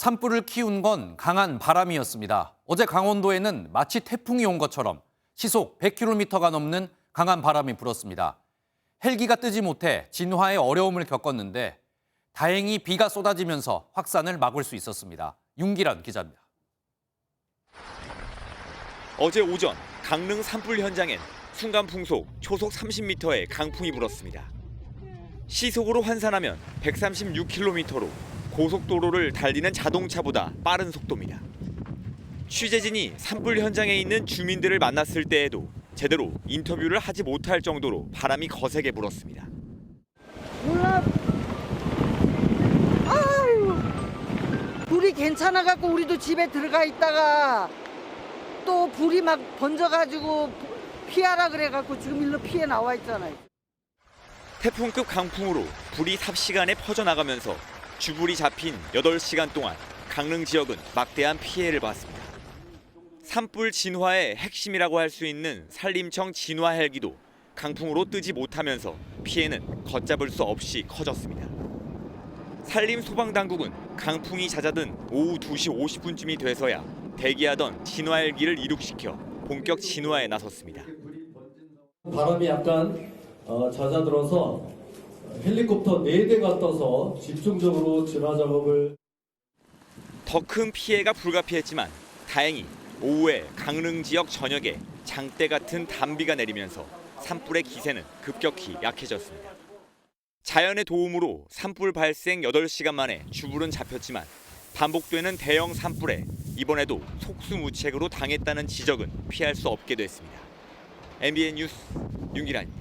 산불을 키운 건 강한 바람이었습니다. 어제 강원도에는 마치 태풍이 온 것처럼 시속 100km가 넘는 강한 바람이 불었습니다. 헬기가 뜨지 못해 진화에 어려움을 겪었는데 다행히 비가 쏟아지면서 확산을 막을 수 있었습니다. 윤기란 기자입니다. 어제 오전 강릉 산불 현장엔 순간 풍속 초속 30m의 강풍이 불었습니다. 시속으로 환산하면 136km로 고속도로를 달리는 자동차보다 빠른 속도입니다. 취재진이 산불 현장에 있는 주민들을 만났을 때에도 제대로 인터뷰를 하지 못할 정도로 바람이 거세게 불었습니다. 몰라. 아유, 불이 괜찮아갖고 우리도 집에 들어가 있다가 또 불이 막 번져가지고 피하라 그래갖고 지금 일로 피해 나와 있잖아요. 태풍급 강풍으로 불이 삽시간에 퍼져나가면서 주불이 잡힌 8시간 동안 강릉 지역은 막대한 피해를 봤습니다. 산불 진화의 핵심이라고 할 수 있는 산림청 진화 헬기도 강풍으로 뜨지 못하면서 피해는 걷잡을 수 없이 커졌습니다. 산림소방당국은 강풍이 잦아든 오후 2시 50분쯤이 돼서야 대기하던 진화 헬기를 이륙시켜 본격 진화에 나섰습니다. 바람이 약간 잦아들어서 헬리콥터 4대가 떠서 집중적으로 진화 작업을. 더 큰 피해가 불가피했지만 다행히 오후에 강릉 지역 전역에 장대 같은 단비가 내리면서 산불의 기세는 급격히 약해졌습니다. 자연의 도움으로 산불 발생 8시간 만에 주불은 잡혔지만 반복되는 대형 산불에 이번에도 속수무책으로 당했다는 지적은 피할 수 없게 됐습니다. MBN 뉴스 윤기란입니다.